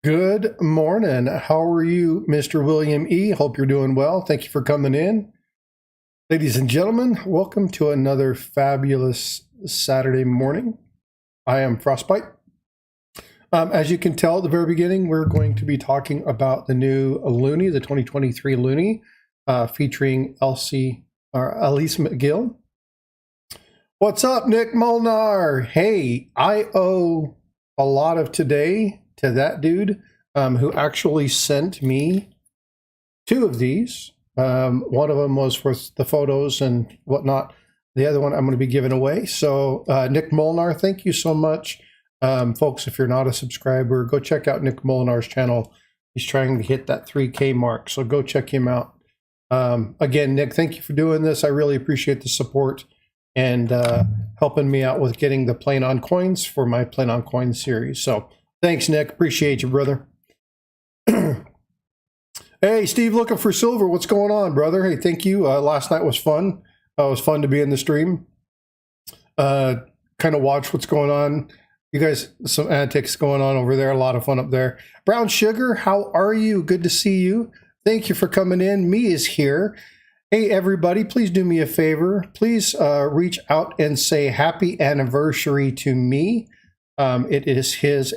Good morning. How are you, Mr. William E? Hope you're doing well. Thank you for coming in. Ladies and gentlemen, welcome to another fabulous Saturday morning. I am Frostbyte. As you can tell at the very beginning, we're going to be talking about the new Looney, the 2023 Looney, featuring Elsie or Elise McGill. What's up, Nick Molnar? Hey, I owe a lot of today to that dude who actually sent me two of these. One of them was for the photos and whatnot. The other one I'm going to be giving away. So Nick Molnar, thank you so much. Folks, if you're not a subscriber, go check out Nick Molnar's channel. He's trying to hit that 3K mark, so go check him out. Again, Nick, thank you for doing this. I really appreciate the support and helping me out with getting the Plain on Coins for my Plain on Coins series. So thanks, Nick. Appreciate you, brother. Hey, Steve, looking for silver. What's going on, brother? Hey, thank you. Last night was fun. It was fun to be in the stream. Kind of watch what's going on. You guys, some antics going on over there. A lot of fun up there. Brown Sugar, how are you? Good to see you. Thank you for coming in. Me is here. Hey, everybody, please do me a favor. Please reach out and say happy anniversary to me. It is his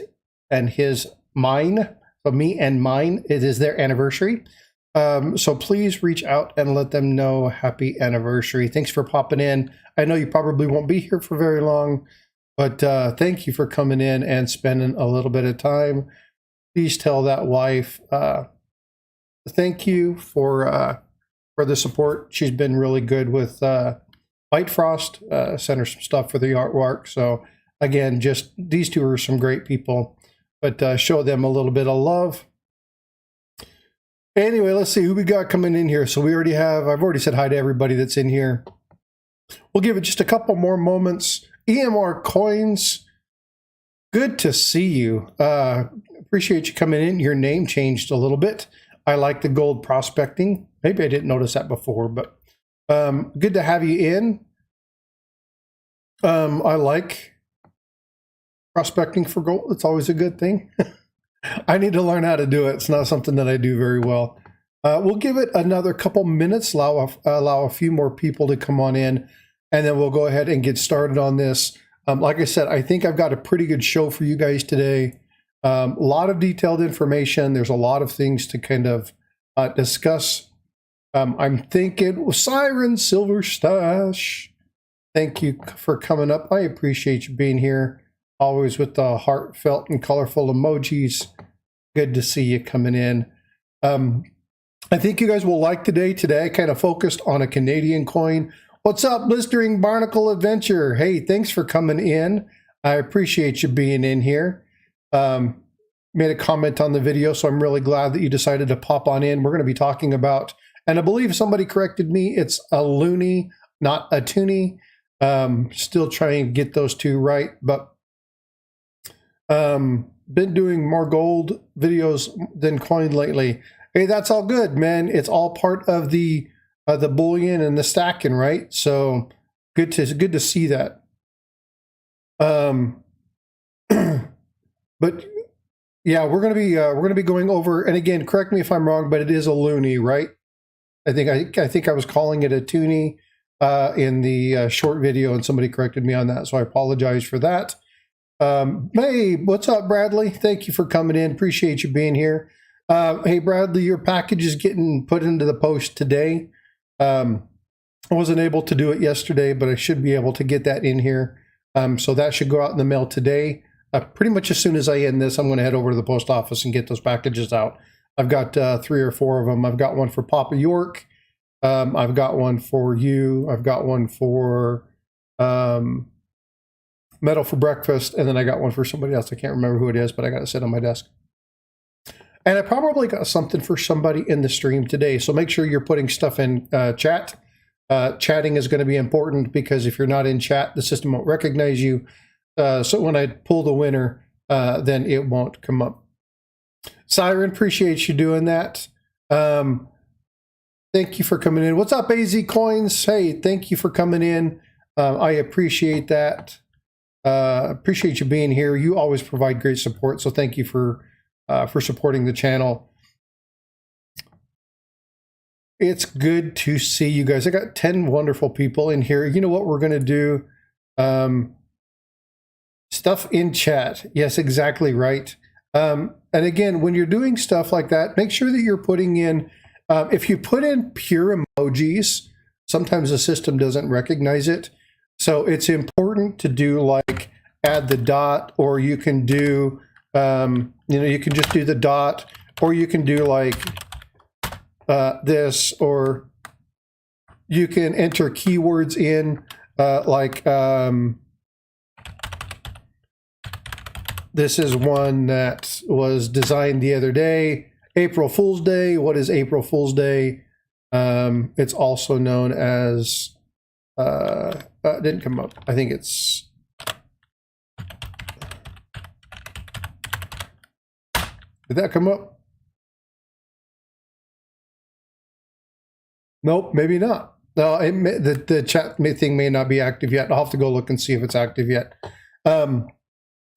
and his mine. So me and mine, it is their anniversary. So please reach out and let them know happy anniversary. Thanks for popping in. I know you probably won't be here for very long, but thank you for coming in and spending a little bit of time. Please tell that wife thank you for the support. She's been really good with White Frost. Sent her some stuff for the artwork. So again, just these two are some great people, but show them a little bit of love. Anyway, let's see who we got coming in here. So we already have, I've already said hi to everybody that's in here. We'll give it just a couple more moments. EMR Coins, good to see you. Appreciate you coming in. Your name changed a little bit. I like the gold prospecting. Maybe I didn't notice that before, but good to have you in. I like prospecting for gold. It's always a good thing. I need to learn how to do it. It's not something that I do very well. We'll give it another couple minutes, allow a few more people to come on in, and then we'll go ahead and get started on this. Like I said, I think I've got a pretty good show for you guys today. A lot of detailed information. There's a lot of things to kind of discuss. I'm thinking Siren Silver Stash. Thank you for coming up. I appreciate you being here. Always with the heartfelt and colorful emojis. Good to see you coming in. I think you guys will like today. Today I kind of focused on a Canadian coin. What's up, Blistering Barnacle Adventure? Hey, thanks for coming in. I appreciate you being in here. Made a comment on the video, so I'm really glad that you decided to pop on in. We're going to be talking about, and I believe somebody corrected me, it's a loony, not a toonie. Still trying to get those two right, but been doing more gold videos than coin lately. Hey, that's all good, man. It's all part of the bullion and the stacking, right? So good to see that. But yeah, we're gonna be going over, and again, correct me if I'm wrong, but it is a loony, right? I think I was calling it a toonie in the short video, and somebody corrected me on that, so I apologize for that. Hey, what's up, Bradley? Thank you for coming in. Appreciate you being here. Hey, Bradley, your package is getting put into the post today. I wasn't able to do it yesterday, but I should be able to get that in here. So that should go out in the mail today. Pretty much as soon as I end this, I'm going to head over to the post office and get those packages out. I've got 3 or 4 of them. I've got one for Papa York. I've got one for you. I've got one for Metal for Breakfast, and then I got one for somebody else. I can't remember who it is, but I got it sit on my desk. And I probably got something for somebody in the stream today, so make sure you're putting stuff in chat. Chatting is going to be important, because if you're not in chat, the system won't recognize you. So when I pull the winner, then it won't come up. Siren, appreciate you doing that. Thank you for coming in. What's up, AZ Coins? Hey, thank you for coming in. I appreciate that. Appreciate you being here. You always provide great support, so thank you for for supporting the channel. It's good to see you guys. I got 10 wonderful people in here. You know what we're going to do? Stuff in chat. Yes, exactly right. And again, when you're doing stuff like that, make sure that you're putting in, if you put in pure emojis, sometimes the system doesn't recognize it. So it's important to do like add the dot, or you can do, you can just do the dot, or you can do like this, or you can enter keywords in like this is one that was designed the other day. April Fool's Day. What is April Fool's Day? It's also known as, it didn't come up. I think it's, did that come up? Nope, maybe not. No, the chat thing may not be active yet. I'll have to go look and see if it's active yet.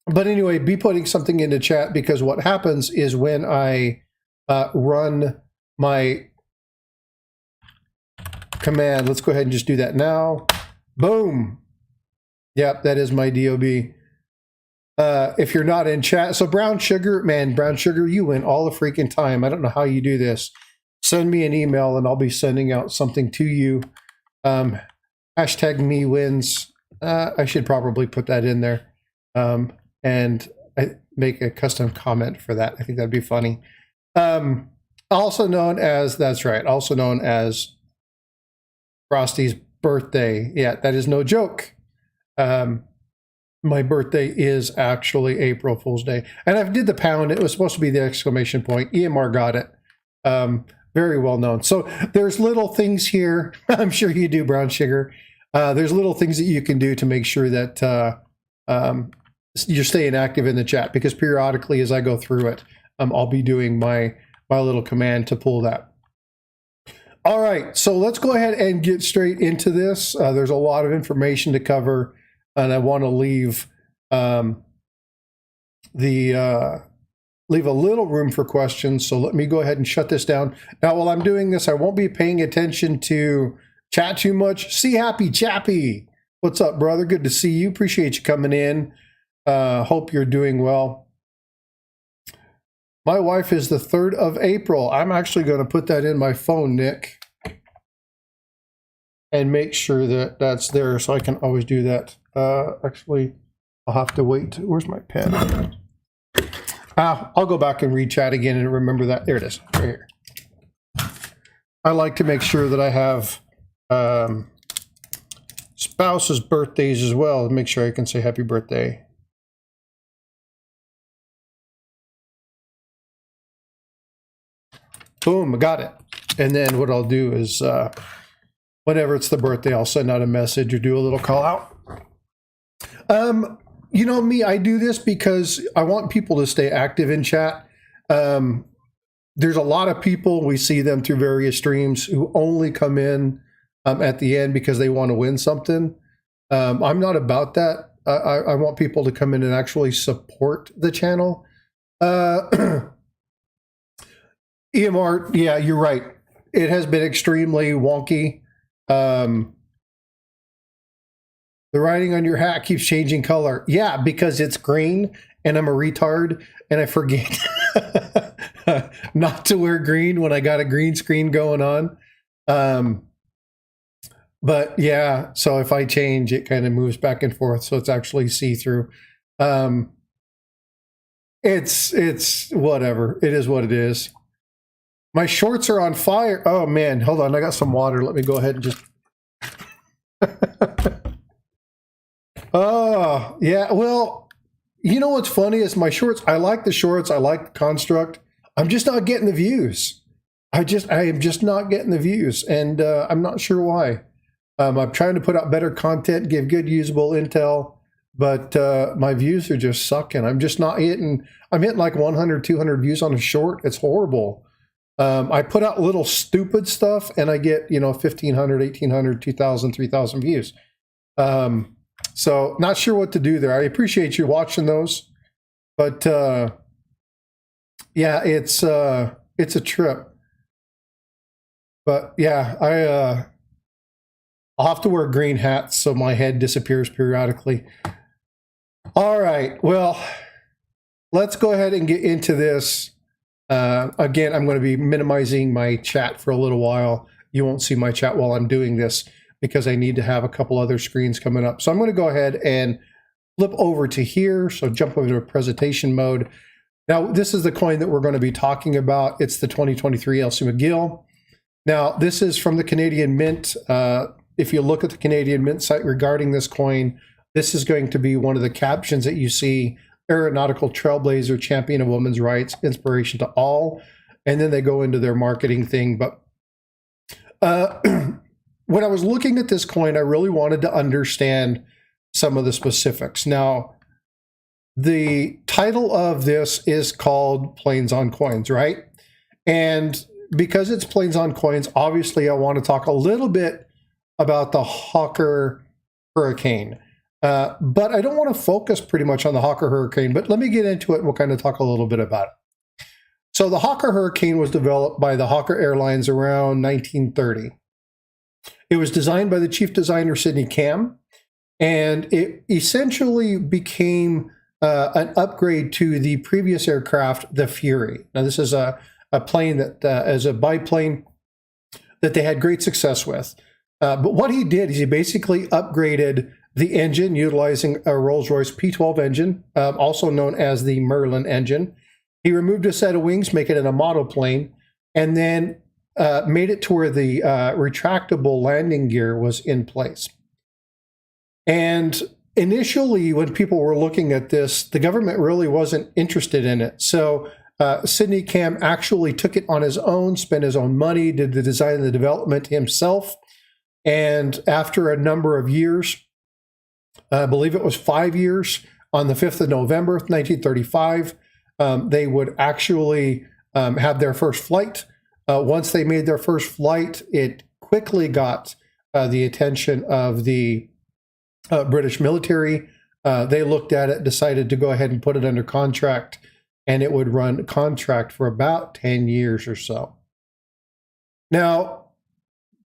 But anyway, be putting something into chat, because what happens is when I run my command, let's go ahead and just do that now. Boom. Yep, that is my DOB. If you're not in chat, so Brown Sugar, man, Brown Sugar, you win all the freaking time. I don't know how you do this. Send me an email and I'll be sending out something to you. Hashtag me wins. I should probably put that in there. And I make a custom comment for that. I think that'd be funny. Also known as, that's right, also known as Frosty's birthday. Yeah, that is no joke. My birthday is actually April Fool's Day. And I did the pound. It was supposed to be the exclamation point. EMR got it. Very well known. So there's little things here. I'm sure you do, Brown Sugar. There's little things that you can do to make sure that you're staying active in the chat, because periodically as I go through it, I'll be doing my little command to pull that. All right, so let's go ahead and get straight into this. There's a lot of information to cover, and I want to leave leave a little room for questions. So let me go ahead and shut this down. Now, while I'm doing this, I won't be paying attention to chat too much. See Happy Chappy. What's up, brother? Good to see you. Appreciate you coming in. Hope you're doing well. My wife is the 3rd of April. I'm actually going to put that in my phone, Nick, and make sure that that's there so I can always do that. Actually, I'll have to wait. Where's my pen? I'll go back and read chat again and remember that. There it is, right here. I like to make sure that I have spouses' birthdays as well. Make sure I can say happy birthday. Boom, I got it. And then what I'll do is, whenever it's the birthday, I'll send out a message or do a little call out. You know me, I do this because I want people to stay active in chat. There's a lot of people, we see them through various streams, who only come in at the end because they want to win something. I'm not about that. I want people to come in and actually support the channel. EMR, yeah, you're right. It has been extremely wonky. The writing on your hat keeps changing color. Yeah, because it's green and I'm a retard and I forget not to wear green when I got a green screen going on. But yeah, so if I change, it kind of moves back and forth. So it's actually see-through. It's whatever. It is what it is. My shorts are on fire. Oh man, hold on. I got some water. Let me go ahead and just. Oh, yeah. Well, you know what's funny is my shorts. I like the shorts. I like the construct. I'm just not getting the views. I am just not getting the views. And I'm not sure why. I'm trying to put out better content, give good usable intel, but my views are just sucking. I'm just not hitting. I'm hitting like 100, 200 views on a short. It's horrible. I put out little stupid stuff and I get, 1,500, 1,800, 2,000, 3,000 views. So not sure what to do there. I appreciate you watching those, but Yeah, it's a trip. But yeah, I'll have to wear green hats so my head disappears periodically. All right, well, let's go ahead and get into this. Again, I'm going to be minimizing my chat for a little while. You won't see my chat while I'm doing this because I need to have a couple other screens coming up. So I'm going to go ahead and flip over to here. So jump over to presentation mode. Now, this is the coin that we're going to be talking about. It's the 2023 Elsie McGill. Now, this is from the Canadian Mint. If you look at the Canadian Mint site regarding this coin, this is going to be one of the captions that you see: aeronautical trailblazer, champion of women's rights, inspiration to all. And then they go into their marketing thing. But when I was looking at this coin, I really wanted to understand some of the specifics. Now, the title of this is called Plains on Coins, right? And because it's Plains on Coins, obviously I want to talk a little bit about the Hawker Hurricane. But I don't want to focus pretty much on the Hawker Hurricane, but let me get into it and we'll kind of talk a little bit about it. So the Hawker Hurricane was developed by the Hawker Airlines around 1930. It was designed by the chief designer, Sidney Cam, and it essentially became an upgrade to the previous aircraft, the Fury. Now, this is a plane that is a biplane that they had great success with. But what he did is he basically upgraded the engine utilizing a Rolls-Royce P12 engine, also known as the Merlin engine. He removed a set of wings, making it a monoplane, and then made it to where the retractable landing gear was in place. And initially, when people were looking at this, the government really wasn't interested in it. So Sidney Cam actually took it on his own, spent his own money, did the design and the development himself. And after a number of years, I believe it was 5 years, on the 5th of November, 1935, they would actually have their first flight. Once they made their first flight, it quickly got the attention of the British military. They looked at it, decided to go ahead and put it under contract, and it would run contract for about 10 years or so. Now,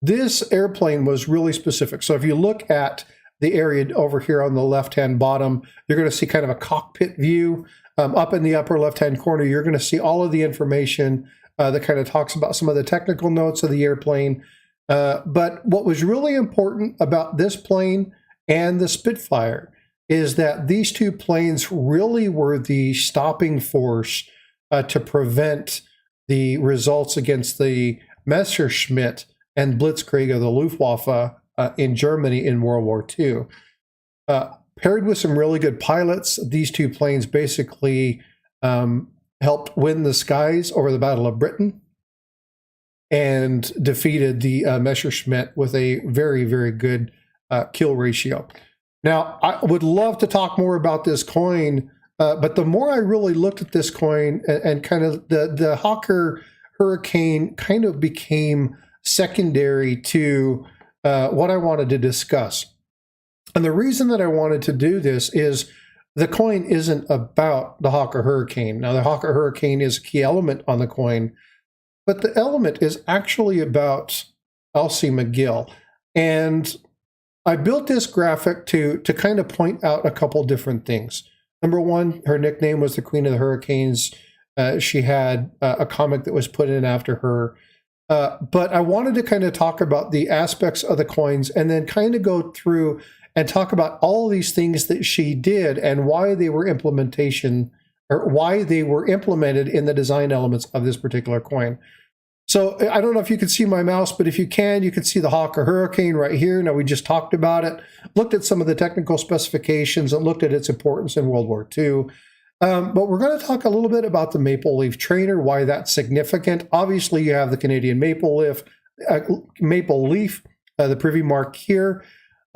this airplane was really specific. So if you look at the area over here on the left-hand bottom, you're going to see kind of a cockpit view. Up in the upper left-hand corner, you're going to see all of the information that kind of talks about some of the technical notes of the airplane. But what was really important about this plane and the Spitfire is that these two planes really were the stopping force to prevent the results against the Messerschmitt and Blitzkrieg of the Luftwaffe in Germany in World War II. Paired with some really good pilots, these two planes basically helped win the skies over the Battle of Britain and defeated the Messerschmitt with a very, very good kill ratio. Now, I would love to talk more about this coin, but the more I really looked at this coin and kind of the Hawker Hurricane kind of became secondary to what I wanted to discuss. And the reason that I wanted to do this is the coin isn't about the Hawker Hurricane. Now, the Hawker Hurricane is a key element on the coin, but the element is actually about Elsie McGill. And I built this graphic to kind of point out a couple different things. Number one, her nickname was the Queen of the Hurricanes. She had a comic that was put in after her. But I wanted to kind of talk about the aspects of the coins and then kind of go through and talk about all these things that she did and why they were implemented in the design elements of this particular coin. So I don't know if you can see my mouse, but if you can see the Hawker Hurricane right here. Now, we just talked about it, looked at some of the technical specifications and looked at its importance in World War II. But we're going to talk a little bit about the maple leaf trainer, why that's significant. Obviously, you have the Canadian maple leaf, the privy mark here.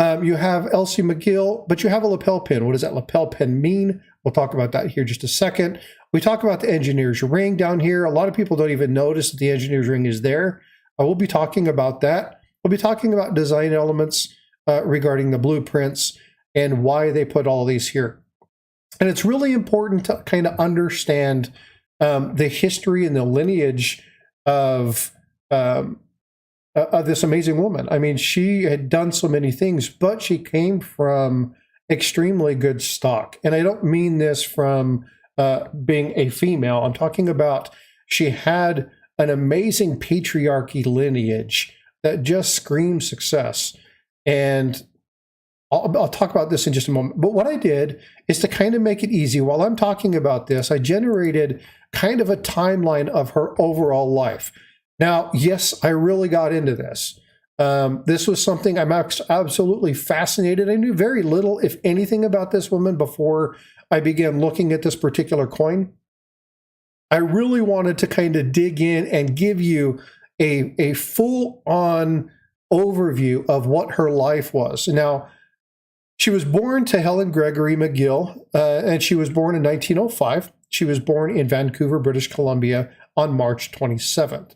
You have Elsie McGill, but you have a lapel pin. What does that lapel pin mean? We'll talk about that here in just a second. We talk about the engineer's ring down here. A lot of people don't even notice that the engineer's ring is there. We'll be talking about that. We'll be talking about design elements regarding the blueprints and why they put all these here. And it's really important to kind of understand the history and the lineage of this amazing woman. I mean, she had done so many things, but she came from extremely good stock. And I don't mean this from being a female. I'm talking about she had an amazing patriarchy lineage that just screams success. And I'll talk about this in just a moment. But what I did is to kind of make it easy. While I'm talking about this, I generated kind of a timeline of her overall life. Now, yes, I really got into this. This was something I'm absolutely fascinated. I knew very little, if anything, about this woman before I began looking at this particular coin. I really wanted to kind of dig in and give you a full-on overview of what her life was. Now, she was born to Helen Gregory McGill, and she was born in 1905. She was born in Vancouver, British Columbia on March 27th.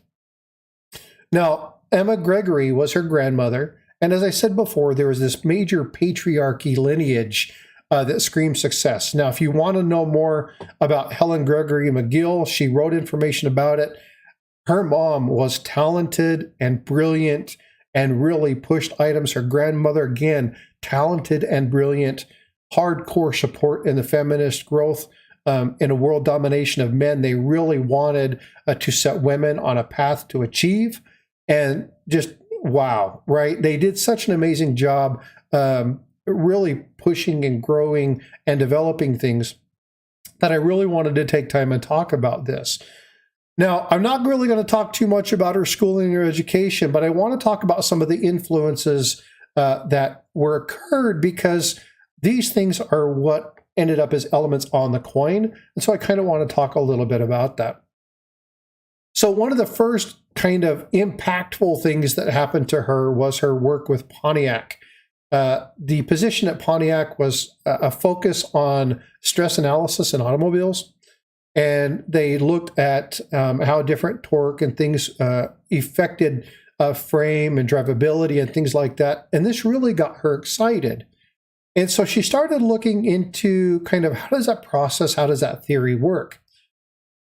Now, Emma Gregory was her grandmother, and as I said before, there was this major patriarchy lineage that screams success. Now, if you want to know more about Helen Gregory McGill, she wrote information about it. Her mom was talented and brilliant and really pushed items. Her grandmother, again, talented and brilliant, hardcore support in the feminist growth in a world domination of men. They really wanted to set women on a path to achieve. And just, wow, right? They did such an amazing job really pushing and growing and developing things that I really wanted to take time and talk about this. Now, I'm not really going to talk too much about her schooling or education, but I want to talk about some of the influences that were occurred, because these things are what ended up as elements on the coin. And so I kind of want to talk a little bit about that. So one of the first kind of impactful things that happened to her was her work with Pontiac. The position at Pontiac was a focus on stress analysis in automobiles. And they looked at how different torque and things affected frame and drivability and things like that. And this really got her excited. And so she started looking into kind of how does that process, how does that theory work?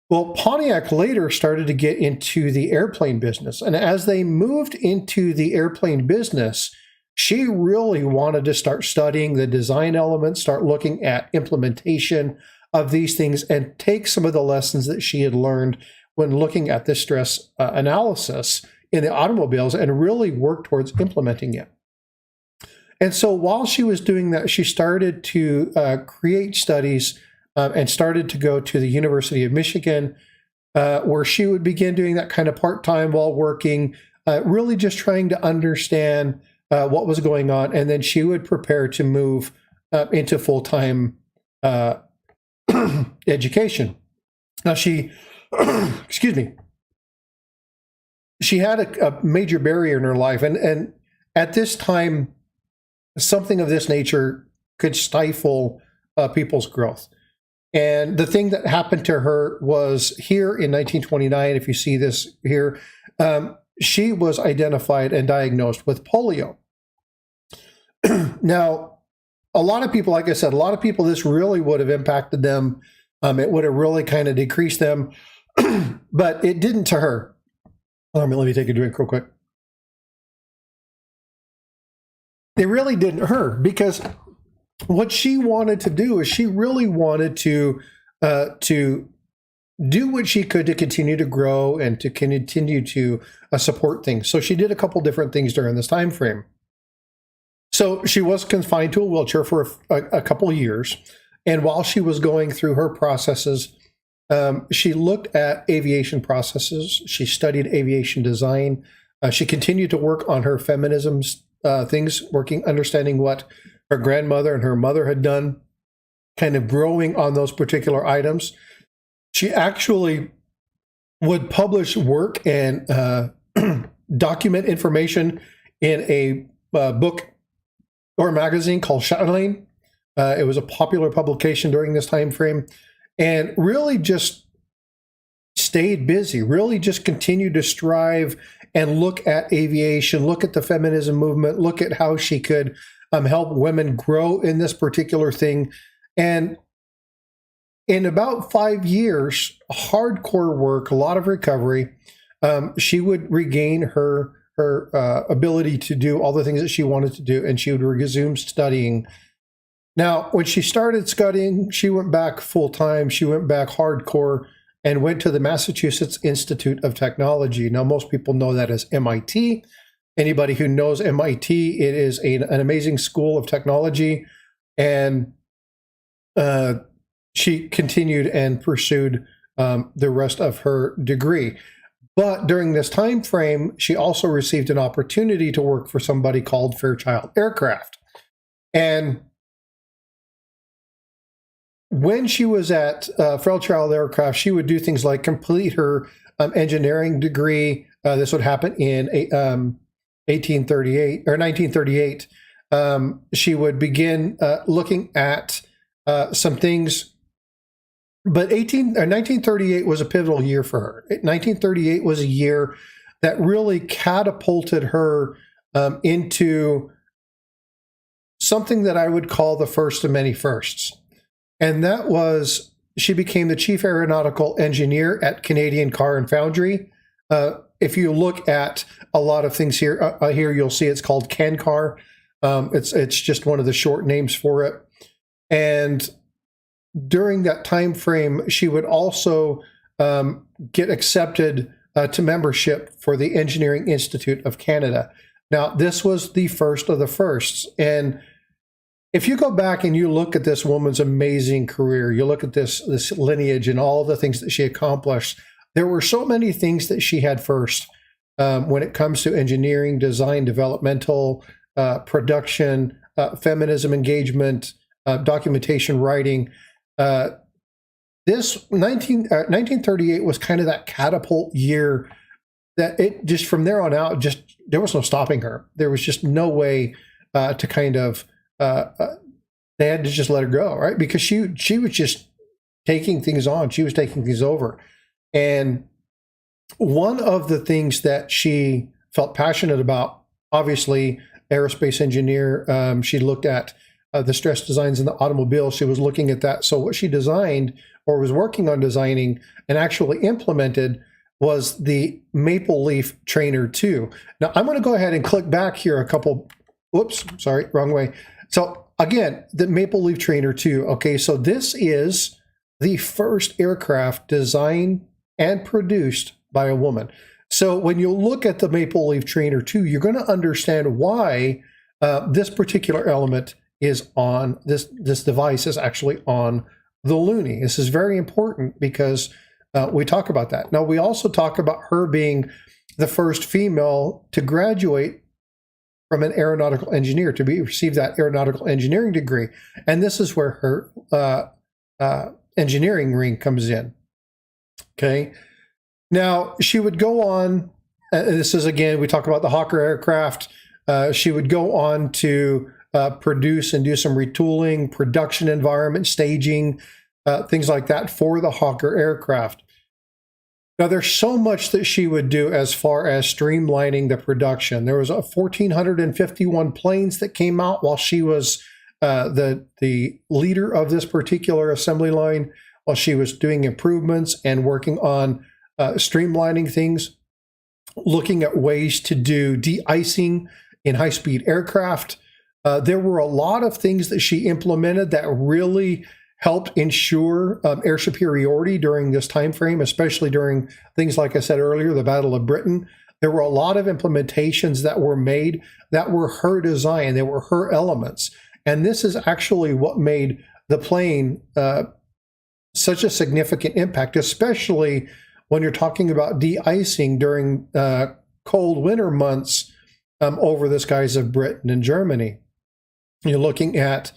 Well, Pontiac later started to get into the airplane business. And as they moved into the airplane business, she really wanted to start studying the design elements, start looking at implementation of these things, and take some of the lessons that she had learned when looking at this stress analysis in the automobiles and really work towards implementing it. And so while she was doing that, she started to create studies and started to go to the University of Michigan, where she would begin doing that kind of part-time while working, really just trying to understand what was going on. And then she would prepare to move into full-time education. Now she, excuse me, she had a major barrier in her life. And at this time, something of this nature could stifle people's growth. And the thing that happened to her was here in 1929, if you see this here, she was identified and diagnosed with polio. Now, a lot of people, like I said, a lot of people, this really would have impacted them. It would have really kind of decreased them, but it didn't to her. Let me take a drink real quick. It really didn't hurt, because what she wanted to do is she really wanted to do what she could to continue to grow and to continue to support things. So she did a couple different things during this time frame. So she was confined to a wheelchair for a couple of years. And while she was going through her processes, she looked at aviation processes. She studied aviation design. She continued to work on her feminism things, understanding what her grandmother and her mother had done, kind of growing on those particular items. She actually would publish work and document information in a book or magazine called Chatelaine. It was a popular publication during this time frame, and really just stayed busy, really just continued to strive and look at aviation, look at the feminism movement, look at how she could help women grow in this particular thing. And in about 5 years, hardcore work, a lot of recovery, she would regain her ability to do all the things that she wanted to do, and she would resume studying. Now, when she started studying, she went back full time. She went back hardcore and went to the Massachusetts Institute of Technology. Now, most people know that as MIT. Anybody who knows MIT, it is an amazing school of technology, and she continued and pursued the rest of her degree. But during this time frame, she also received an opportunity to work for somebody called Fairchild Aircraft. And when she was at Fairchild Aircraft, she would do things like complete her engineering degree. This would happen in 1838 or 1938. She would begin looking at some things. But 1938 was a pivotal year for her. 1938 was a year that really catapulted her into something that I would call the first of many firsts. And that was, she became the chief aeronautical engineer at Canadian Car and Foundry. If you look at a lot of things here, here you'll see it's called CanCar. It's just one of the short names for it. And during that time frame, she would also get accepted to membership for the Engineering Institute of Canada. Now, this was the first of the firsts. And if you go back and you look at this woman's amazing career, you look at this lineage and all the things that she accomplished, there were so many things that she had first when it comes to engineering, design, developmental, production, feminism engagement, documentation writing. This 1938 was kind of that catapult year that it just from there on out, just there was no stopping her. There was just no way to kind of, they had to just let her go, right? Because she was just taking things on. She was taking things over. And one of the things that she felt passionate about, obviously, aerospace engineer, she looked at the stress designs in the automobile. She was looking at that. So what she designed or was working on designing and actually implemented was the Maple Leaf Trainer 2. Now I'm going to go ahead and click back here a couple, whoops, sorry, wrong way. So again, the Maple Leaf Trainer 2. Okay, so this is the first aircraft designed and produced by a woman. So when you look at the Maple Leaf Trainer 2, you're going to understand why this particular element is on this device is actually on the Looney. This is very important because we talk about that. Now, we also talk about her being the first female to graduate from an aeronautical engineer, to receive that aeronautical engineering degree. And this is where her engineering ring comes in. Okay. Now, she would go on, this is again, we talk about the Hawker aircraft. She would go on to produce and do some retooling, production environment, staging, things like that for the Hawker aircraft. Now, there's so much that she would do as far as streamlining the production. There was 1,451 planes that came out while she was the leader of this particular assembly line, while she was doing improvements and working on streamlining things, looking at ways to do de-icing in high-speed aircraft. There were a lot of things that she implemented that really helped ensure air superiority during this time frame, especially during things like I said earlier, the Battle of Britain. There were a lot of implementations that were made that were her design. They were her elements. And this is actually what made the plane such a significant impact, especially when you're talking about de-icing during cold winter months over the skies of Britain and Germany. You're looking at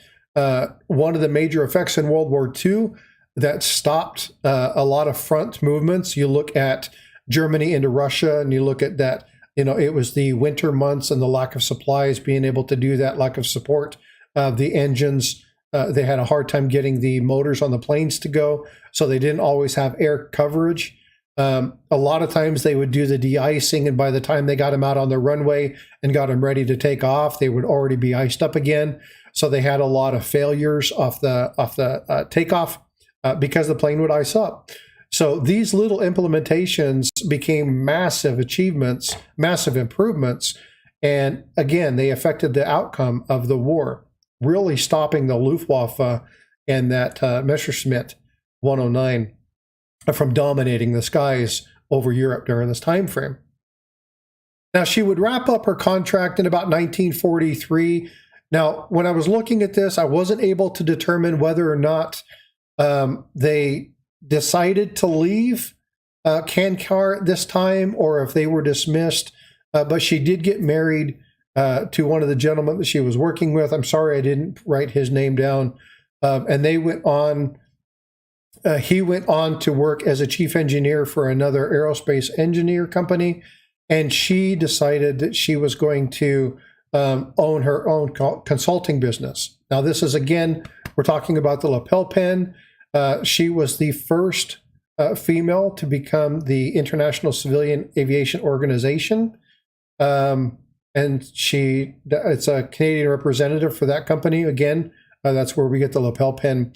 one of the major effects in World War II that stopped a lot of front movements. You look at Germany into Russia, and you look at that, it was the winter months and the lack of supplies, being able to do that, lack of support. The engines, they had a hard time getting the motors on the planes to go, so they didn't always have air coverage. A lot of times they would do the de-icing, and by the time they got them out on the runway and got them ready to take off, they would already be iced up again. So they had a lot of failures off the takeoff. because the plane would ice up. So these little implementations became massive achievements, massive improvements. And again, they affected the outcome of the war, really stopping the Luftwaffe and that Messerschmitt 109 from dominating the skies over Europe during this time frame. Now, she would wrap up her contract in about 1943. Now, when I was looking at this, I wasn't able to determine whether or not they decided to leave Kankar at this time or if they were dismissed. But she did get married to one of the gentlemen that she was working with. I'm sorry I didn't write his name down. And they went on, he went on to work as a chief engineer for another aerospace engineer company. And she decided that she was going to own her own consulting business. Now, this is, again, we're talking about the lapel pin. She was the first female to become the International Civilian Aviation Organization. And it's a Canadian representative for that company. Again, that's where we get the lapel pin.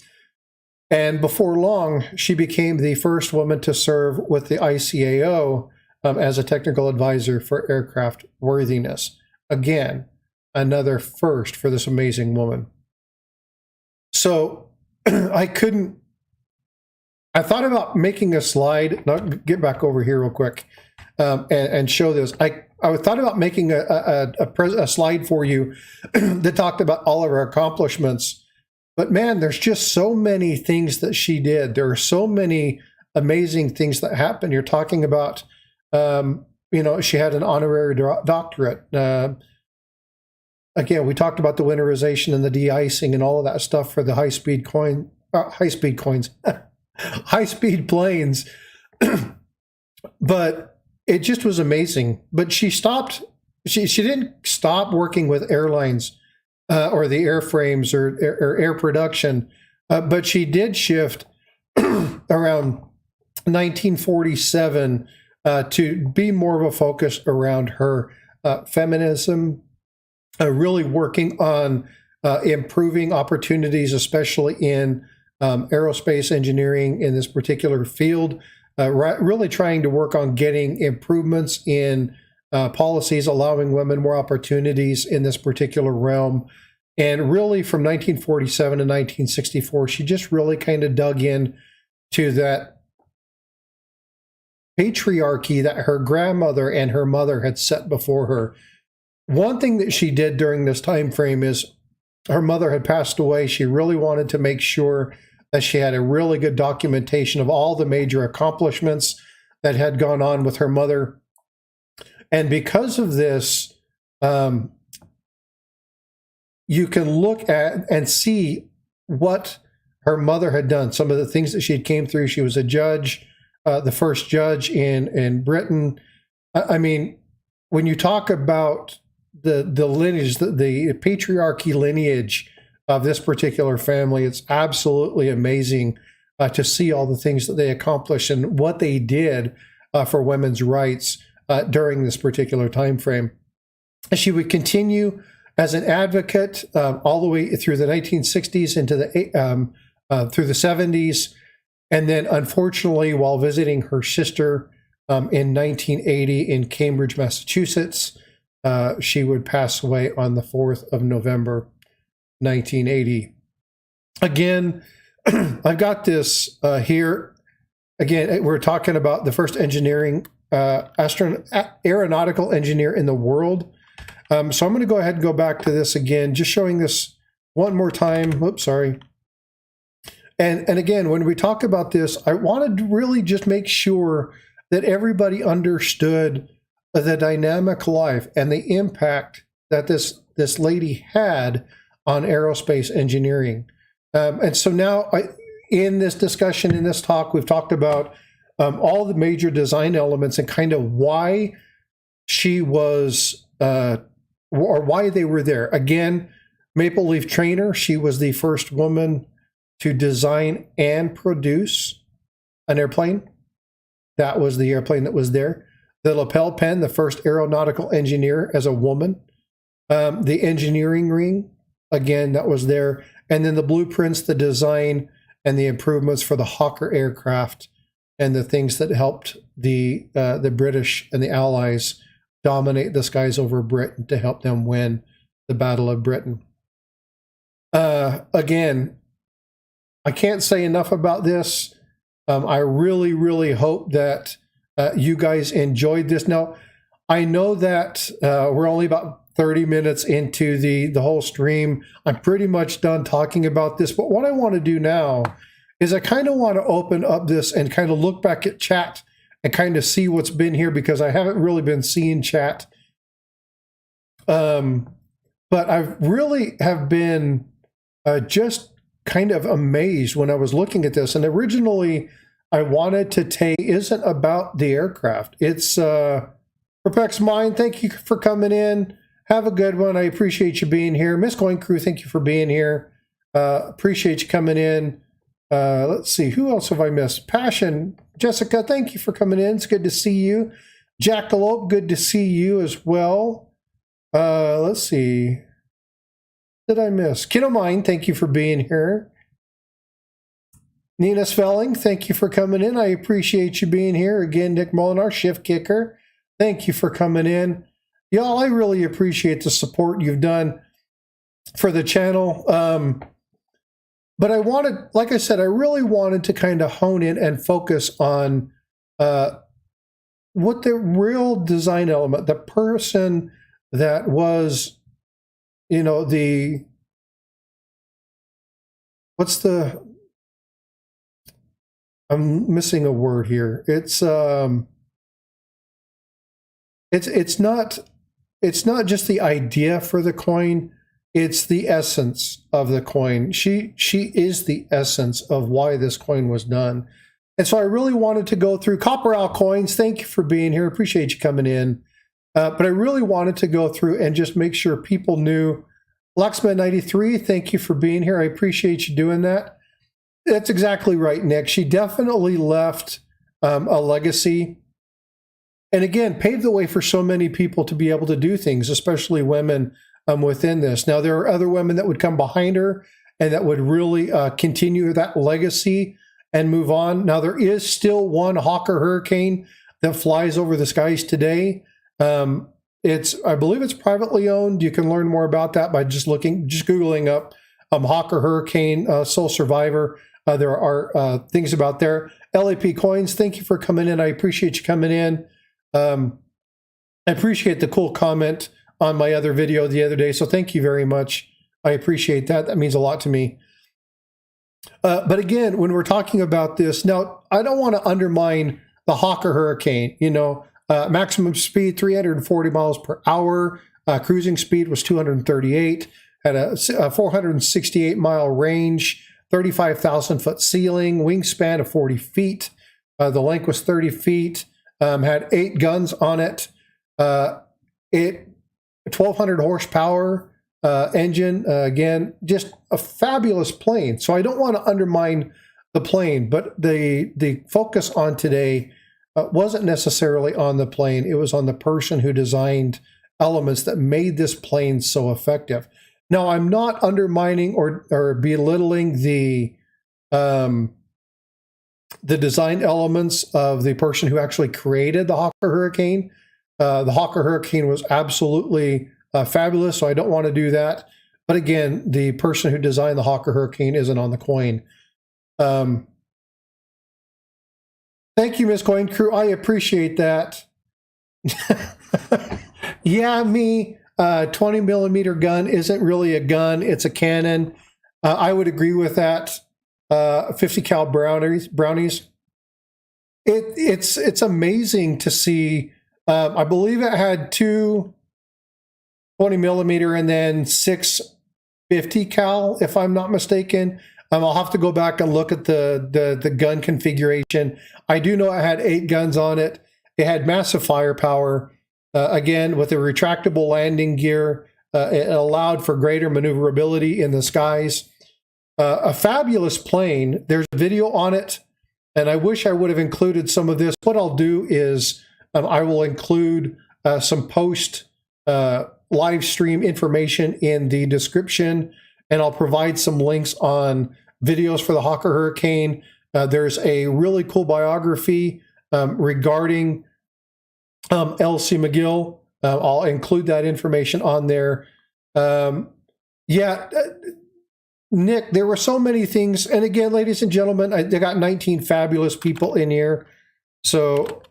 And before long, she became the first woman to serve with the ICAO as a technical advisor for aircraft worthiness. Again, another first for this amazing woman. So I thought about making a slide. Now, get back over here real quick and show this. I thought about making a slide for you that talked about all of her accomplishments. But man, there's just so many things that she did. There are so many amazing things that happened. You're talking about, she had an honorary doctorate. Again, we talked about the winterization and the de-icing and all of that stuff for the high-speed planes. But it just was amazing. But she didn't stop working with airlines or the airframes or air production, but she did shift around 1947 to be more of a focus around her feminism, really working on improving opportunities, especially in aerospace engineering in this particular field, really trying to work on getting improvements in policies, allowing women more opportunities in this particular realm. And really from 1947 to 1964, she just really kind of dug in to that patriarchy that her grandmother and her mother had set before her. One thing that she did during this time frame is her mother had passed away. She really wanted to make sure that she had a really good documentation of all the major accomplishments that had gone on with her mother. And because of this, you can look at and see what her mother had done, some of the things that she came through. She was a judge, the first judge in Britain. I mean, when you talk about the lineage, the patriarchy lineage of this particular family, it's absolutely amazing to see all the things that they accomplished and what they did for women's rights during this particular time frame. She would continue as an advocate all the way through the 1960s into through the 70s, and then unfortunately, while visiting her sister in 1980 in Cambridge, Massachusetts, she would pass away on the 4th of November, 1980. Again, I've got this here. Again, we're talking about the first aeronautical engineer in the world. So I'm going to go ahead and go back to this again, just showing this one more time. Oops, sorry. And again, when we talk about this, I wanted to really just make sure that everybody understood the dynamic life and the impact that this lady had on aerospace engineering. And so now in this discussion, in this talk, we've talked about all the major design elements and kind of why she was, or why they were there. Again, Maple Leaf Trainer, she was the first woman to design and produce an airplane. That was the airplane that was there. The lapel pin, the first aeronautical engineer as a woman. The engineering ring, again, that was there. And then the blueprints, the design, and the improvements for the Hawker aircraft and the things that helped the British and the Allies dominate the skies over Britain to help them win the Battle of Britain. Again, I can't say enough about this. I really, really hope that you guys enjoyed this. Now, I know that we're only about 30 minutes into the whole stream. I'm pretty much done talking about this, but what I want to do now is I kind of want to open up this and kind of look back at chat and kind of see what's been here, because I haven't really been seeing chat. But I really have been just kind of amazed when I was looking at this. And originally I wanted to take, isn't about the aircraft. It's Perpex Mine, thank you for coming in. Have a good one. I appreciate you being here. Miss Coin Crew, thank you for being here. Appreciate you coming in. Let's see, who else have I missed? Passion, Jessica, thank you for coming in. It's good to see you. Jackalope, good to see you as well. Let's see. Did I miss? Kiddo Mine, thank you for being here. Nina Svelling, thank you for coming in. I appreciate you being here. Again, Nick Molinar, Shift Kicker, thank you for coming in. Y'all, I really appreciate the support you've done for the channel. But I wanted, like I said, I really wanted to kind of hone in and focus on what the real design element, the person that was, you know, I'm missing a word here. It's not just the idea for the coin, it's the essence of the coin. She is the essence of why this coin was done. And so I really wanted to go through Copper Owl Coins. Thank you for being here. Appreciate you coming in. But I really wanted to go through and just make sure people knew. Luxman93, thank you for being here. I appreciate you doing that. That's exactly right, Nick. She definitely left a legacy. And again, paved the way for so many people to be able to do things, especially women within this. Now, there are other women that would come behind her and that would really continue that legacy and move on. Now, there is still one Hawker Hurricane that flies over the skies today. I believe it's privately owned. You can learn more about that by just Googling up Hawker Hurricane Sole Survivor. There are things about there. LAP Coins, thank you for coming in. I appreciate you coming in. I appreciate the cool comment on my other video the other day, so thank you very much. I appreciate that. That means a lot to me. But again, when we're talking about this, now, I don't want to undermine the Hawker Hurricane. You know, maximum speed, 340 miles per hour. Cruising speed was 238. Had a 468-mile range, 35,000-foot ceiling, wingspan of 40 feet. The length was 30 feet. Had 8 guns on it. 1,200 horsepower engine. Again, just a fabulous plane. So I don't want to undermine the plane, but the focus on today wasn't necessarily on the plane. It was on the person who designed elements that made this plane so effective. Now, I'm not undermining or belittling the design elements of the person who actually created the Hawker Hurricane. The Hawker Hurricane was absolutely fabulous, so I don't want to do that. But again, the person who designed the Hawker Hurricane isn't on the coin. Thank you, Miss Coin Crew. I appreciate that. Yeah, me, 20 millimeter gun isn't really a gun, it's a cannon. I would agree with that. 50 cal brownies. It's amazing to see. I believe it had 2 20 millimeter and then 6 50 cal, if I'm not mistaken. I'll have to go back and look at the gun configuration. I do know it had 8 guns on it. It had massive firepower. Again, with a retractable landing gear, it allowed for greater maneuverability in the skies. A fabulous plane. There's a video on it, and I wish I would have included some of this. What I'll do is I will include some post live stream information in the description, and I'll provide some links on videos for the Hawker Hurricane. There's a really cool biography regarding L.C. McGill. I'll include that information on there. Nick, there were so many things. And again, ladies and gentlemen, they got 19 fabulous people in here. So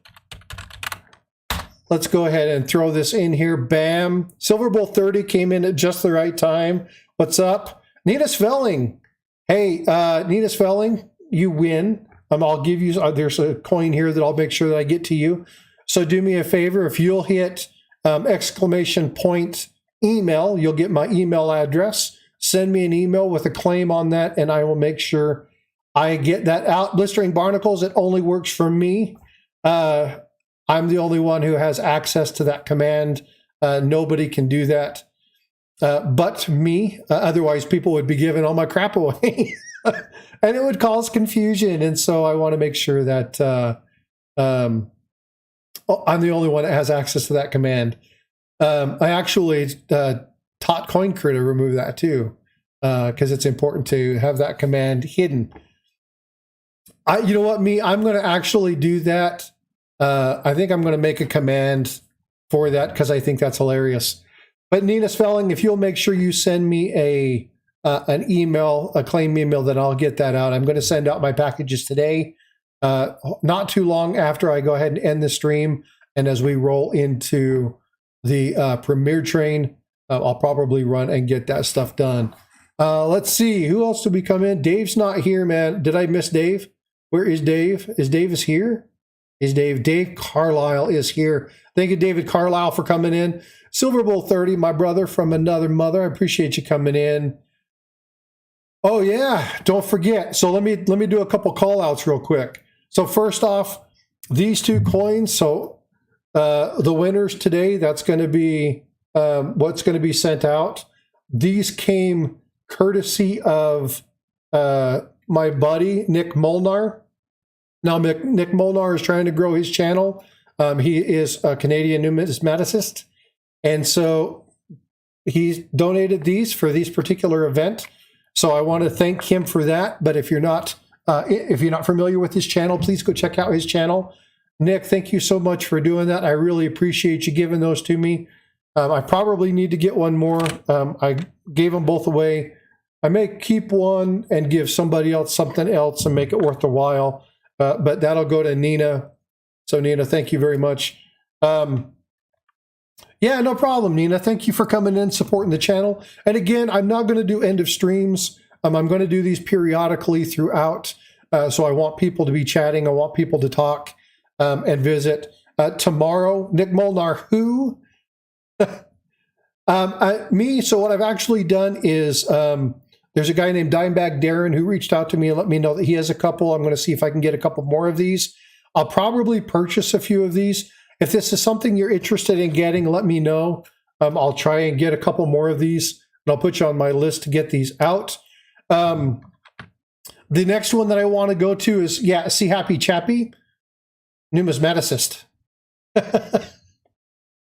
let's go ahead and throw this in here. Bam. Silver Bowl 30 came in at just the right time. What's up? Nina Svelling. Hey, Nina Svelling, you win. I'll give you, there's a coin here that I'll make sure that I get to you. So do me a favor. If you'll hit exclamation point email, you'll get my email address. Send me an email with a claim on that, and I will make sure I get that out. Blistering Barnacles, it only works for me. I'm the only one who has access to that command. Nobody can do that but me. Otherwise, people would be giving all my crap away. And it would cause confusion. And so I want to make sure that I'm the only one that has access to that command. I actually taught CoinCrew to remove that too, because it's important to have that command hidden. You know what, I'm going to actually do that. I think I'm going to make a command for that because I think that's hilarious. But Nina Svelling, if you'll make sure you send me an email, a claim email, then I'll get that out. I'm going to send out my packages today, not too long after I go ahead and end the stream. And as we roll into the premiere train, I'll probably run and get that stuff done. Let's see, who else did we come in? Dave's not here, man. Did I miss Dave? Where is Dave? Is Dave here? Is Dave? Dave Carlisle is here. Thank you, David Carlisle, for coming in. Silver Bowl 30, my brother from another mother. I appreciate you coming in. Oh yeah, don't forget. So let me do a couple call outs real quick. So first off, these two coins. So the winners today, that's going to be what's going to be sent out. These came courtesy of my buddy, Nick Molnar. Now, Nick Molnar is trying to grow his channel. He is a Canadian numismaticist. And so he's donated these for this particular event. So I want to thank him for that. But if you're not familiar with his channel, please go check out his channel. Nick, thank you so much for doing that. I really appreciate you giving those to me. I probably need to get one more. I gave them both away. I may keep one and give somebody else something else and make it worth the while. But that'll go to Nina. So Nina, thank you very much. Yeah, no problem, Nina. Thank you for coming in, supporting the channel. And again, I'm not going to do end of streams. I'm going to do these periodically throughout. So I want people to be chatting. I want people to talk and visit. Tomorrow, Nick Molnar, who? Me. So what I've actually done is there's a guy named Dimebag Darren who reached out to me and let me know that he has a couple. I'm going to see if I can get a couple more of these. I'll probably purchase a few of these. If this is something you're interested in getting, let me know. I'll try and get a couple more of these, and I'll put you on my list to get these out. The next one that I want to go to is, see Happy Chappy, numismaticist.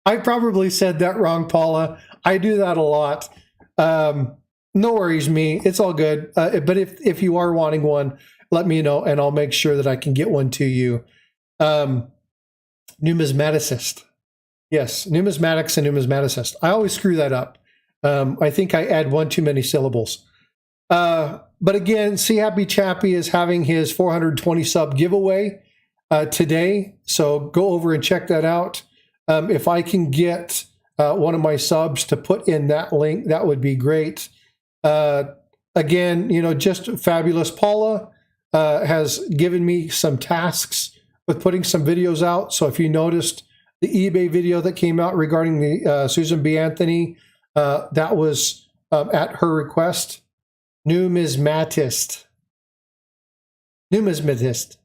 I probably said that wrong, Paula. I do that a lot. No worries, me. It's all good. But if you are wanting one, let me know, and I'll make sure that I can get one to you. Numismaticist. Yes, numismatics and numismaticist. I always screw that up. I think I add one too many syllables. But again, See Happy Chappy is having his 420 sub giveaway today. So go over and check that out. If I can get one of my subs to put in that link, that would be great. Again, just fabulous. Paula has given me some tasks with putting some videos out. So if you noticed the eBay video that came out regarding the Susan B. Anthony, that was at her request. Numismatist. Numismaticist.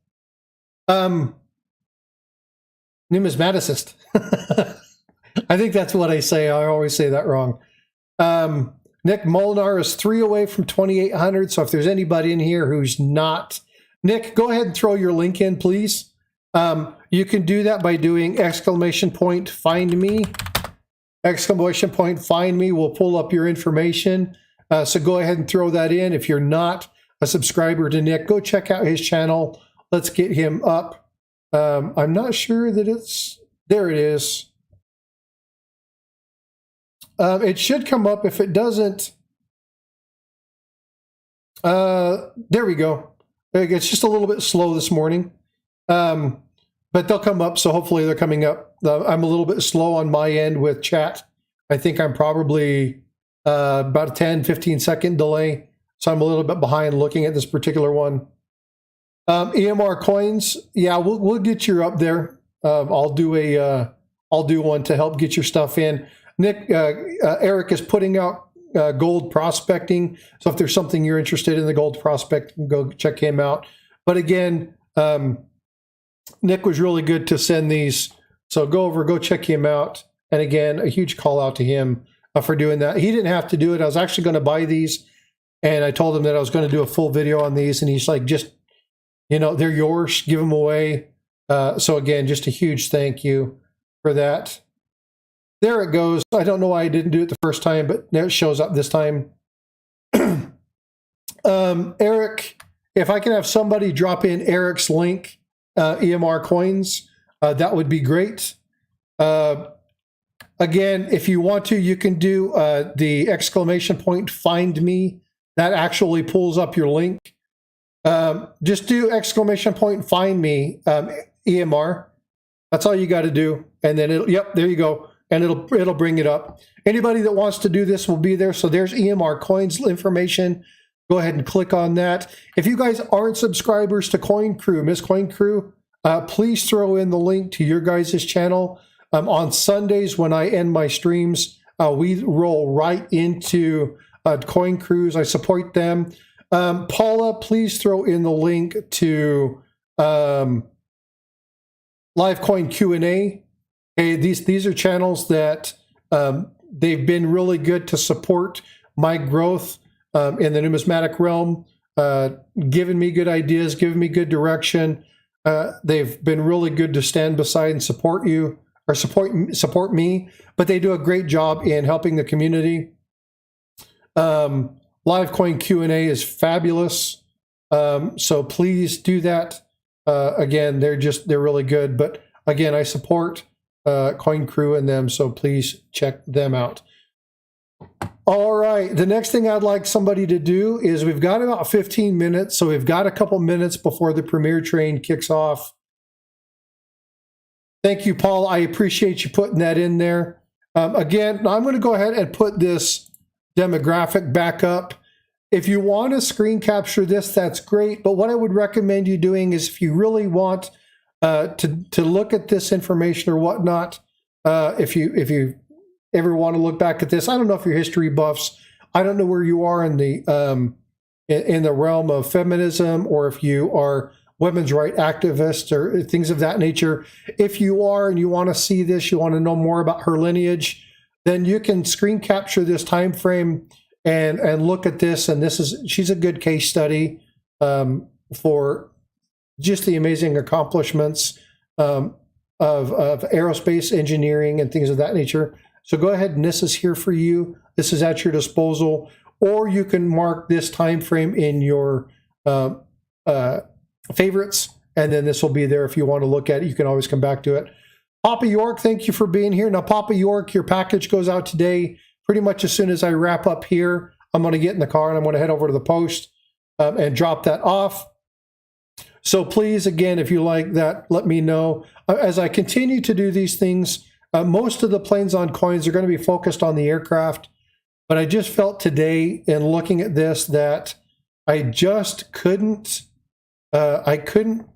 I think that's what I say. I always say that wrong. Nick Molnar is 3 away from 2,800. So if there's anybody in here who's not, Nick, go ahead and throw your link in, please. You can do that by doing exclamation point find me. Exclamation point find me will pull up your information. So go ahead and throw that in. If you're not a subscriber to Nick, go check out his channel. Let's get him up. I'm not sure that it's, there it is. It should come up. If it doesn't, there we go. It's just a little bit slow this morning, but they'll come up. So hopefully they're coming up. I'm a little bit slow on my end with chat. I think I'm probably about a 10-15 second delay. So I'm a little bit behind looking at this particular one. EMR coins. Yeah, we'll get you up there. I'll do one to help get your stuff in. Nick, Eric is putting out gold prospecting. So if there's something you're interested in the gold prospecting, go check him out. But again, Nick was really good to send these. So go check him out. And again, a huge call out to him for doing that. He didn't have to do it. I was actually going to buy these, and I told him that I was going to do a full video on these, and he's like, just, you know, they're yours, give them away. So again, just a huge thank you for that. There it goes. I don't know why I didn't do it the first time, but there it shows up this time. Eric, if I can have somebody drop in Eric's link, EMR coins, that would be great. Again, if you want to, you can do the exclamation point find me. That actually pulls up your link. Just do exclamation point find me, EMR. That's all you got to do. And then it'll, yep, there you go. And it'll bring it up. Anybody that wants to do this will be there. So there's EMR coins information. Go ahead and click on that. If you guys aren't subscribers to Coin Crew, Miss Coin Crew, please throw in the link to your guys' channel. On Sundays when I end my streams, we roll right into Coin Crews. I support them. Paula, please throw in the link to Live Coin Q&A. Okay, these are channels that they've been really good to support my growth in the numismatic realm, giving me good ideas, giving me good direction. They've been really good to stand beside and support you, or support me, but they do a great job in helping the community. Live Coin Q&A is fabulous. So please do that. Again, they're really good, but again, I support Coin Crew and them, so please check them out. All right, the next thing I'd like somebody to do is, we've got about 15 minutes, so we've got a couple minutes before the premiere train kicks off. Thank you, Paul. I appreciate you putting that in there. Again, I'm going to go ahead and put this demographic back up. If you want to screen capture this, that's great. But what I would recommend you doing is, if you really want to look at this information or whatnot, if you ever want to look back at this, I don't know if you're history buffs. I don't know where you are in the realm of feminism, or if you are women's right activists or things of that nature. If you are and you want to see this, you want to know more about her lineage, then you can screen capture this time frame and look at this. And she's a good case study for just the amazing accomplishments of aerospace engineering and things of that nature. So go ahead, and this is here for you. This is at your disposal, or you can mark this time frame in your favorites, and then this will be there if you want to look at it. You can always come back to it. Papa York, thank you for being here. Now, Papa York, your package goes out today. Pretty much as soon as I wrap up here, I'm going to get in the car and I'm going to head over to the post and drop that off. So please, again, if you like that, let me know. As I continue to do these things, most of the planes on coins are going to be focused on the aircraft. But I just felt today, in looking at this, that I just couldn't. I couldn't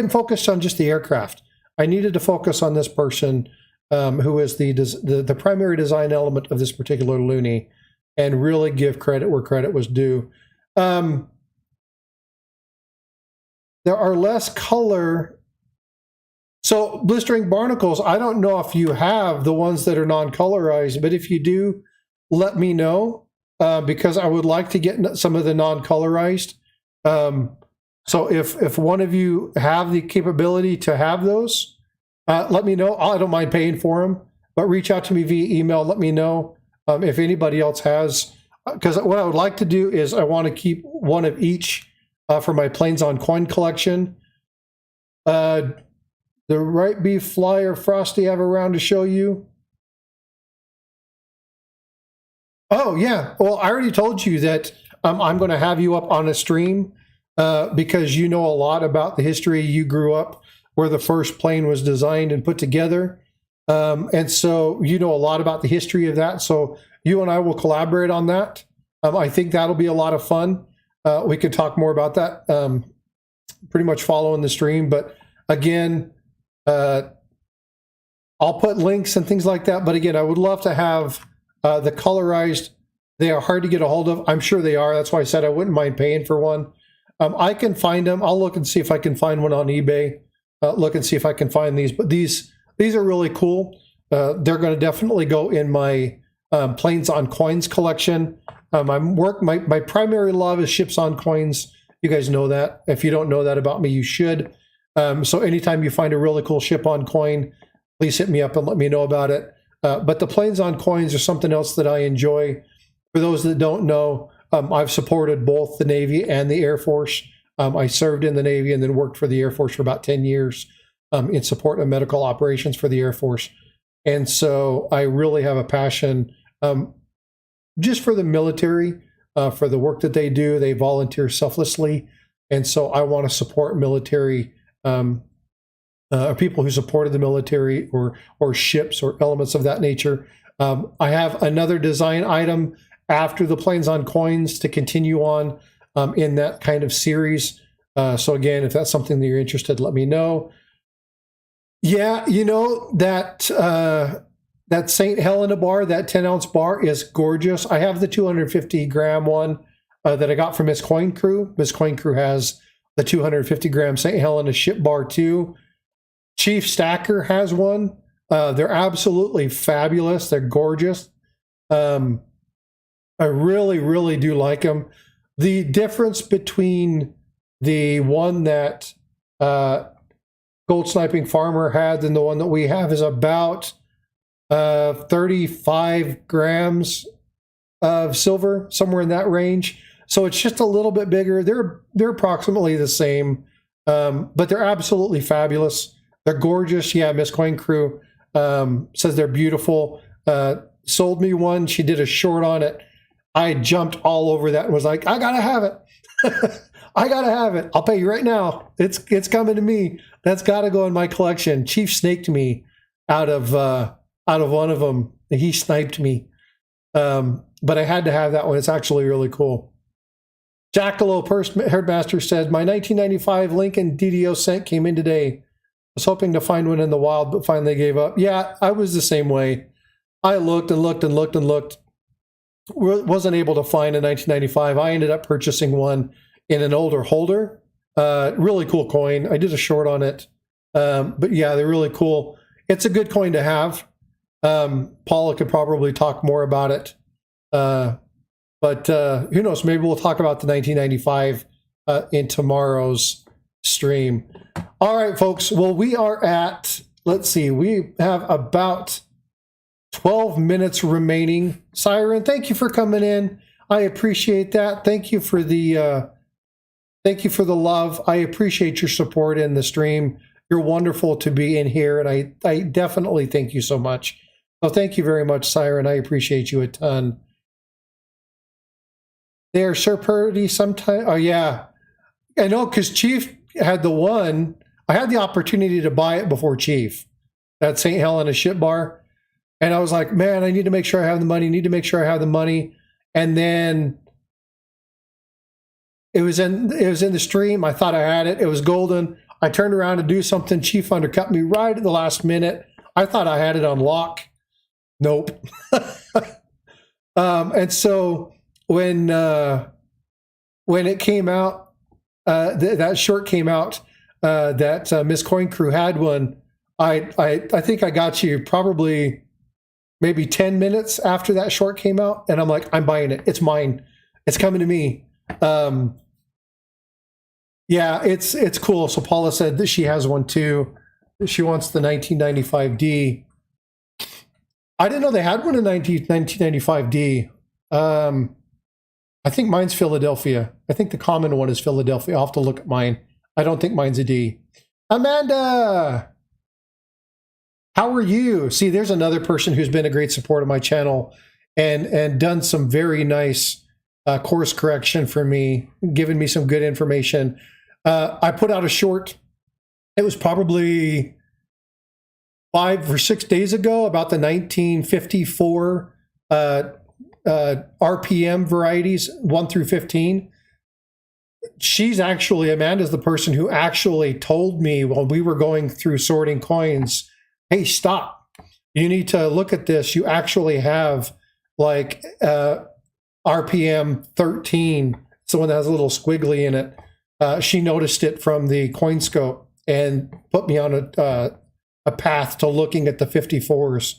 focus on just the aircraft. I needed to focus on this person who is the primary design element of this particular Looney, and really give credit where credit was due. There are less color. So blistering barnacles, I don't know if you have the ones that are non-colorized, but if you do, let me know, because I would like to get some of the non-colorized. So if one of you have the capability to have those, let me know. I don't mind paying for them, but reach out to me via email. Let me know if anybody else has because what I would like to do is I want to keep one of each for my Plains on Coin collection. The right beef flyer Frosty have around to show you. Oh yeah, well I already told you that I'm going to have you up on a stream because you know a lot about the history. You grew up where the first plane was designed and put together, and so you know a lot about the history of that. So you and I will collaborate on that. I think that'll be a lot of fun. We could talk more about that pretty much following the stream. But again, I'll put links and things like that. But again, I would love to have the colorized. They are hard to get a hold of. I'm sure they are. That's why I said I wouldn't mind paying for one. I can find them. I'll look and see if I can find one on eBay. Look and see if I can find these. But these are really cool. They're going to definitely go in my Plains on Coins collection. My primary love is ships on coins. You guys know that. If you don't know that about me, you should. So anytime you find a really cool ship on coin, please hit me up and let me know about it. But the Plains on Coins are something else that I enjoy. For those that don't know, I've supported both the Navy and the Air Force. I served in the Navy and then worked for the Air Force for about 10 years in support of medical operations for the Air Force. And so I really have a passion just for the military, for the work that they do. They volunteer selflessly. And so I want to support military people who supported the military or ships or elements of that nature. I have another design item after the Plains on Coins to continue on in that kind of series. So again, if that's something that you're interested, let me know. Yeah, you know, that St. Helena bar, that 10-ounce bar is gorgeous. I have the 250-gram one that I got from Miss Coin Crew. Miss Coin Crew has the 250-gram St. Helena ship bar too. Chief Stacker has one. They're absolutely fabulous. They're gorgeous. I really, really do like them. The difference between the one that Gold Sniping Farmer had and the one that we have is about 35 grams of silver, somewhere in that range. So it's just a little bit bigger. They're approximately the same, but they're absolutely fabulous. They're gorgeous. Yeah, Miss Coin Crew says they're beautiful. Sold me one. She did a short on it. I jumped all over that and was like, I gotta have it. I gotta have it. I'll pay you right now. It's coming to me. That's gotta go in my collection. Chief snaked me out of one of them. He sniped me. But I had to have that one. It's actually really cool. Jackalope Herdmaster said, my 1995 Lincoln DDO scent came in today. I was hoping to find one in the wild, but finally gave up. Yeah, I was the same way. I looked and looked and looked and looked. Wasn't able to find a 1995. I ended up purchasing one in an older holder. Really cool coin. I did a short on it. But yeah, they're really cool. It's a good coin to have. Paula could probably talk more about it. But who knows? Maybe we'll talk about the 1995 in tomorrow's stream. All right, folks. Well, we are at, let's see, we have about 12 minutes remaining. Siren, thank you for coming in. I appreciate that. Thank you for the love. I appreciate your support in the stream. You're wonderful to be in here, and I definitely thank you so much. So thank you very much, Siren. I appreciate you a ton. They are so pretty sometimes. Oh yeah, I know, because Chief had the one. I had the opportunity to buy it before Chief. That St. Helena ship bar. And I was like, man, I need to make sure I have the money, And then it was in the stream. I thought I had it. It was golden. I turned around to do something. Chief undercut me right at the last minute. I thought I had it on lock. Nope. And so when it came out, that short came out, that Miss Coin Crew had one. I think I got you probably maybe 10 minutes after that short came out, and I'm like, I'm buying it. It's mine. It's coming to me. Yeah, it's cool. So Paula said that she has one too. She wants the 1995D. I didn't know they had one in 1995D. I think mine's Philadelphia. I think the common one is Philadelphia. I'll have to look at mine. I don't think mine's a D. Amanda, how are you? See, there's another person who's been a great support of my channel and done some very nice course correction for me, giving me some good information. I put out a short. It was probably 5 or 6 days ago about the 1954 RPM varieties, 1 through 15. She's actually, Amanda's the person who actually told me while we were going through sorting coins, hey, stop. You need to look at this. You actually have like RPM 13. It's the one that has a little squiggly in it. She noticed it from the coin scope and put me on a path to looking at the 54s.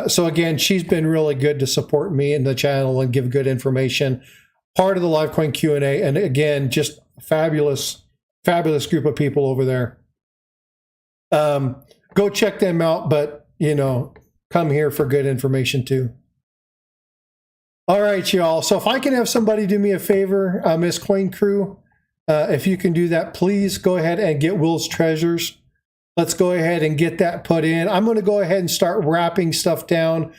So again, she's been really good to support me in the channel and give good information. Part of the live coin Q&A, and again, just fabulous group of people over there. Go check them out, but you know, come here for good information too. All right, y'all. So if I can have somebody do me a favor, Miss Coin Crew, if you can do that, please go ahead and get Will's treasures. Let's go ahead and get that put in. I'm going to go ahead and start wrapping stuff down.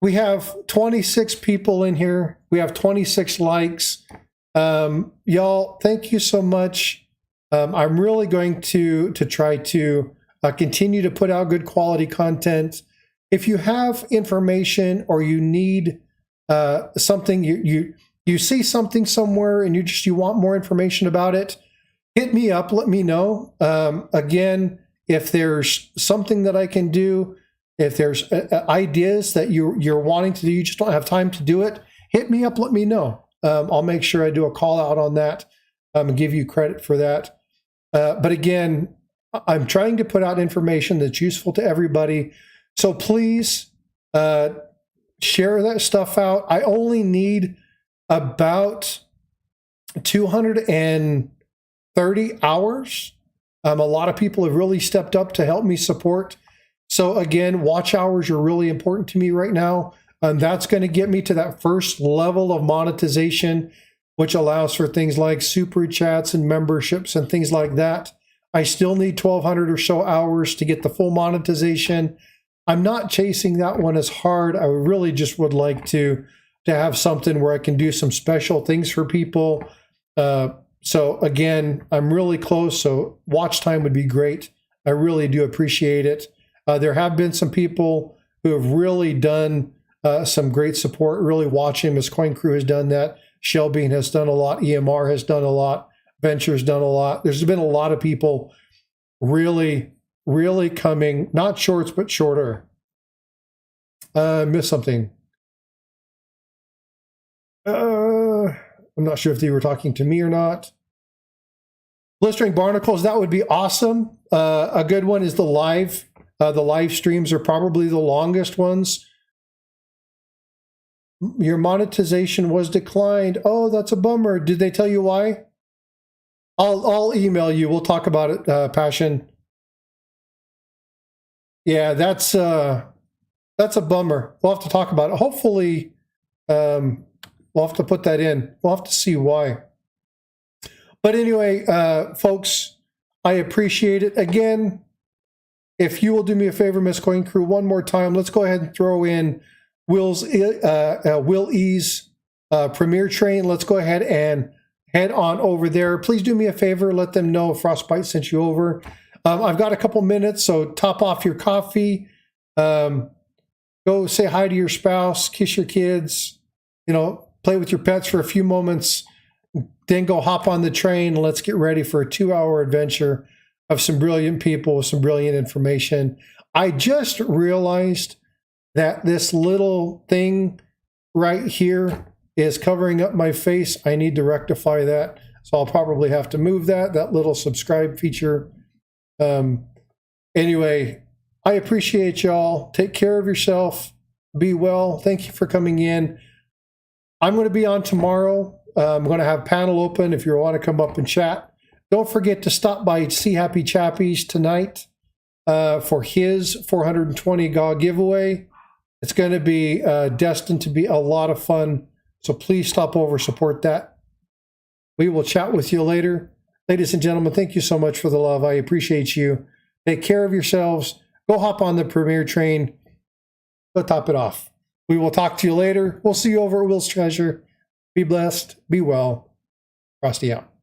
We have 26 people in here. We have 26 likes. Y'all, thank you so much. I'm really going to try to continue to put out good quality content. If you have information or you need something, you see something somewhere and you want more information about it, hit me up, let me know. Again, if there's something that I can do, if there's ideas that you're wanting to do, you just don't have time to do it, hit me up, let me know. I'll make sure I do a call out on that and give you credit for that. But again, I'm trying to put out information that's useful to everybody. So please share that stuff out. I only need about 230 hours. A lot of people have really stepped up to help me support. So again, watch hours are really important to me right now. That's going to get me to that first level of monetization, which allows for things like super chats and memberships and things like that. I still need 1,200 or so hours to get the full monetization. I'm not chasing that one as hard. I really just would like to have something where I can do some special things for people. So again, I'm really close, so watch time would be great. I really do appreciate it. There have been some people who have really done some great support, really watching. Miss Coin Crew has done that. Shelby has done a lot. EMR has done a lot. Venture's done a lot. There's been a lot of people really coming, not shorts, but shorter. Missed something. I'm not sure if they were talking to me or not. Blistering barnacles, that would be awesome. A good one is the live. The live streams are probably the longest ones. Your monetization was declined. Oh, that's a bummer. Did they tell you why? I'll email you. We'll talk about it, Passion. Yeah, that's a bummer. We'll have to talk about it. Hopefully, we'll have to put that in. We'll have to see why. But anyway, folks, I appreciate it. Again, if you will do me a favor, Miss Coin Crew, one more time, let's go ahead and throw in Will E's Premier Train. Let's go ahead and head on over there. Please do me a favor. Let them know Frostbyte sent you over. I've got a couple minutes, so top off your coffee. Go say hi to your spouse, kiss your kids, play with your pets for a few moments, then go hop on the train. Let's get ready for a 2-hour adventure of some brilliant people with some brilliant information. I just realized that this little thing right here is covering up my face. I need to rectify that. So I'll probably have to move that little subscribe feature. Anyway, I appreciate y'all. Take care of yourself. Be well. Thank you for coming in. I'm going to be on tomorrow. I'm going to have panel open if you want to come up and chat. Don't forget to stop by See Happy Chappies tonight for his 420 GAW giveaway. It's going to be destined to be a lot of fun. So please stop over, support that. We will chat with you later. Ladies and gentlemen, thank you so much for the love. I appreciate you. Take care of yourselves. Go hop on the Premier train. Go top it off. We will talk to you later. We'll see you over at Will's Treasure. Be blessed. Be well. Frosty out.